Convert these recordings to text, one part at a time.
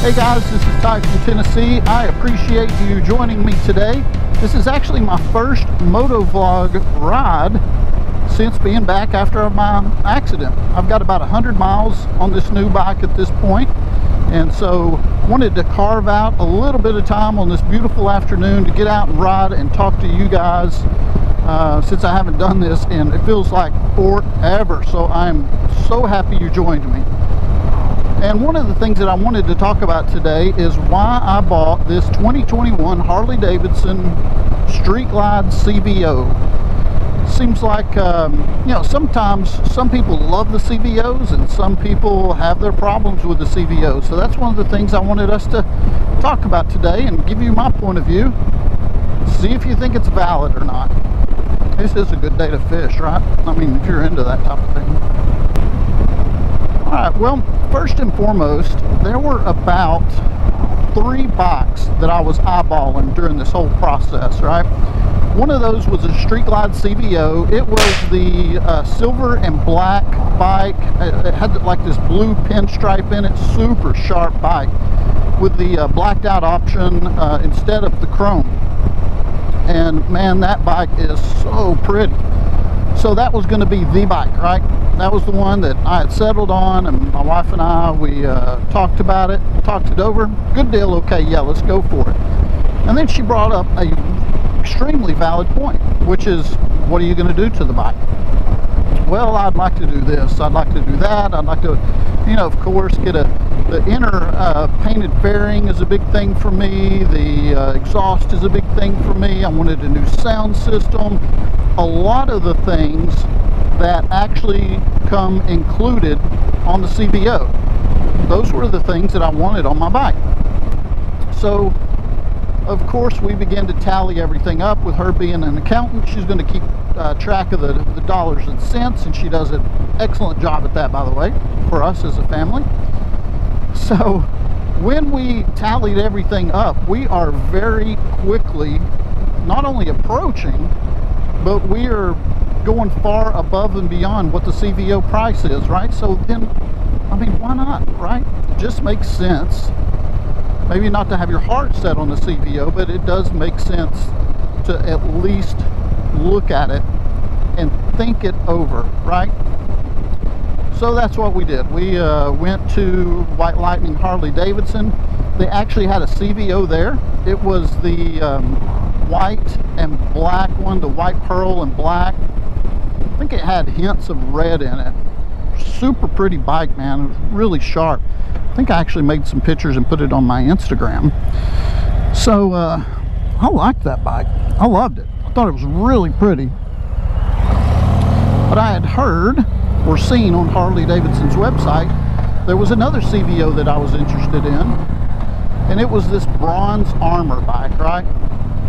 Hey guys, this is Ty from Tennessee. I appreciate you joining me today. This is actually my first motovlog ride since being back after my accident. I've got about 100 miles on this new bike at this point, and so wanted to carve out a little bit of time on this beautiful afternoon to get out and ride and talk to you guys since I haven't done this, and it feels like forever. So I'm so happy you joined me. And one of the things that I wanted to talk about today is why I bought this 2021 Harley Davidson Street Glide CVO. Seems like, you know, sometimes some people love the CVOs and some people have their problems with the CVOs. So that's one of the things I wanted us to talk about today and give you my point of view. See if you think it's valid or not. This is a good day to fish, right? I mean, if you're into that type of thing. Alright, well, first and foremost, there were about 3 bikes that I was eyeballing during this whole process, right? One of those was a Street Glide CVO. It was the silver and black bike. It had like this blue pinstripe in it, super sharp bike with the blacked out option instead of the chrome. And man, that bike is so pretty. So that was going to be the bike, right? That was the one that I had settled on, and my wife and I, we talked about it, talked it over. Good deal, okay, yeah, let's go for it. And then she brought up a extremely valid point, which is, what are you going to do to the bike? Well, I'd like to do this, I'd like to do that, I'd like to, you know, of course, get the inner painted fairing is a big thing for me, the exhaust is a big thing for me, I wanted a new sound system. A lot of the things that actually come included on the CVO, those were the things that I wanted on my bike. So of course we began to tally everything up. With her being an accountant, she's going to keep track of the dollars and cents, and she does an excellent job at that, by the way, for us as a family. So when we tallied everything up, we are very quickly not only approaching, but we are going far above and beyond what the CVO price is, right? So then, I mean, why not, right? It just makes sense. Maybe not to have your heart set on the CVO, but it does make sense to at least look at it and think it over, right? So that's what we did. We went to White Lightning Harley Davidson. They actually had a CVO there. It was the white and black one, the white pearl and black. I think it had hints of red in it. Super pretty bike, man. It was really sharp. I think I actually made some pictures and put it on my Instagram. So I liked that bike. I loved it. I thought it was really pretty. But I had heard or seen on Harley Davidson's website there was another CVO that I was interested in, and it was this bronze armor bike, right?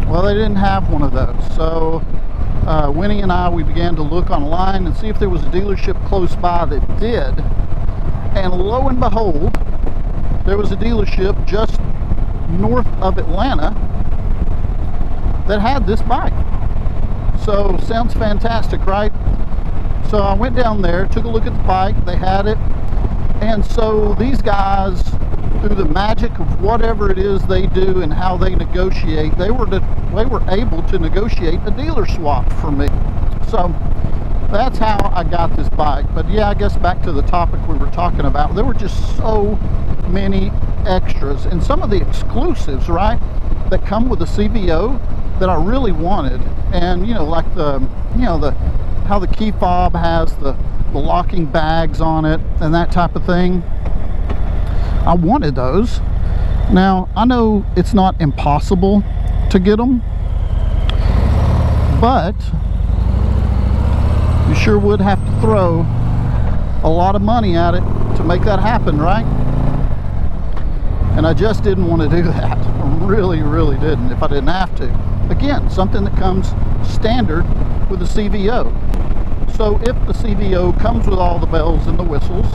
Well, they didn't have one of those. So Winnie and I, we began to look online and see if there was a dealership close by that did. And lo and behold, there was a dealership just north of Atlanta that had this bike. So sounds fantastic, right? So I went down there, took a look at the bike, they had it. And so these guys, through the magic of whatever it is they do and how they negotiate, they were able to negotiate a dealer swap for me. So that's how I got this bike. But yeah, I guess back to the topic we were talking about, there were just so many extras and some of the exclusives, right, that come with the CVO that I really wanted. And you know, like how the key fob has the locking bags on it and that type of thing. I wanted those. Now I know it's not impossible to get them, but you sure would have to throw a lot of money at it to make that happen, right? And I just didn't want to do that. I really didn't, if I didn't have to. Again, something that comes standard with the CVO. So if the CVO comes with all the bells and the whistles,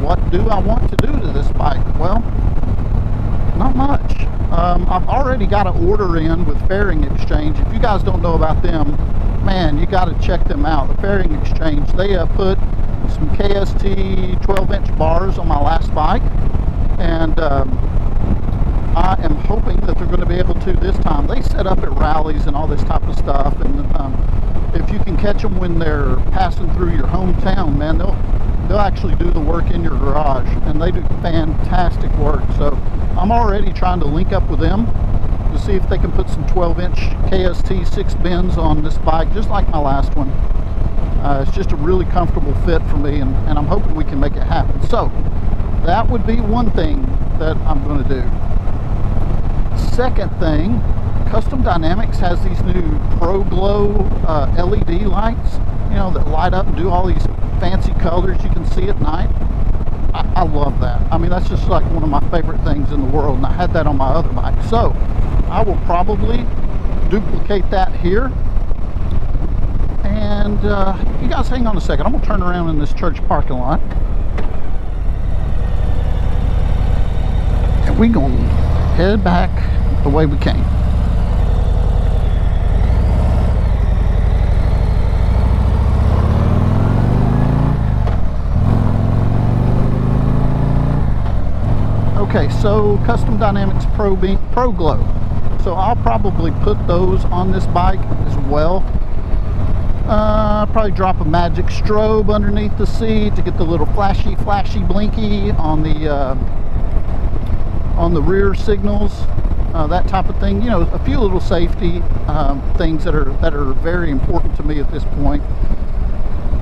what do I want to do to this bike? Well, not much. I've already got an order in with Fairing XChange. If you guys don't know about them, man, you got to check them out. The Fairing XChange, they put some KST 12-inch bars on my last bike, and I am hoping that they're going to be able to this time. They set up at rallies and all this type of stuff, and if you can catch them when they're passing through your hometown, man, they'll actually do the work in your garage, and they do fantastic work. So I'm already trying to link up with them to see if they can put some 12-inch KST 6 bins on this bike, just like my last one. It's just a really comfortable fit for me, and I'm hoping we can make it happen. So that would be one thing that I'm going to do. Second thing, Custom Dynamics has these new ProGlow LED lights, you know, that light up and do all these fancy colors you can see at night. I love that. I mean, that's just like one of my favorite things in the world, and I had that on my other bike. So I will probably duplicate that here. And you guys hang on a second. I'm going to turn around in this church parking lot, and we're going to head back the way we came. Okay, so Custom Dynamics ProGlow. So I'll probably put those on this bike as well. Probably drop a magic strobe underneath the seat to get the little flashy blinky on the rear signals, that type of thing. You know, a few little safety things that are very important to me at this point.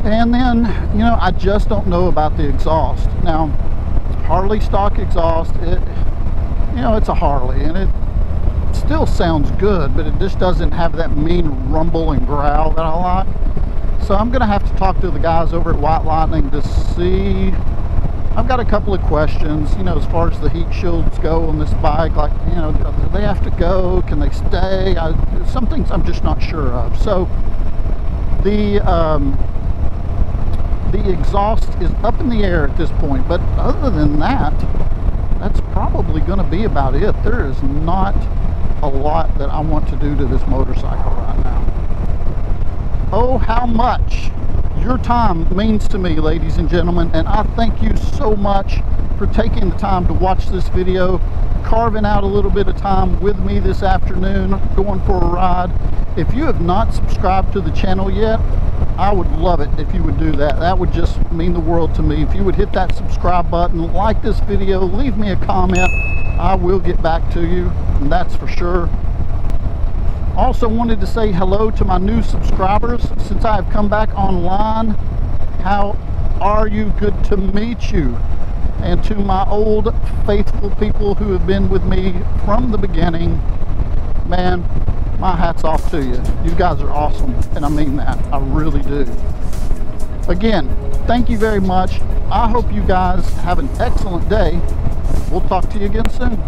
And then, you know, I just don't know about the exhaust. Now, Harley stock exhaust, you know, it's a Harley, and it still sounds good, but it just doesn't have that mean rumble and growl that I like. So I'm gonna have to talk to the guys over at White Lightning to see. I've got a couple of questions, you know, as far as the heat shields go on this bike. Like, you know, do they have to go? Can they stay? Some things I'm just not sure of. So the exhaust is up in the air at this point, but other than that, that's probably going to be about it. There is not a lot that I want to do to this motorcycle right now. Oh, how much your time means to me, ladies and gentlemen, and I thank you so much for taking the time to watch this video, carving out a little bit of time with me this afternoon, going for a ride. If you have not subscribed to the channel yet, I would love it if you would do that. That would just mean the world to me. If you would hit that subscribe button, like this video, leave me a comment, I will get back to you, and that's for sure. Also wanted to say hello to my new subscribers since I have come back online. How are you? Good to meet you. And to my old faithful people who have been with me from the beginning, man, my hat's off to you. You guys are awesome, and I mean that. I really do. Again, thank you very much. I hope you guys have an excellent day. We'll talk to you again soon.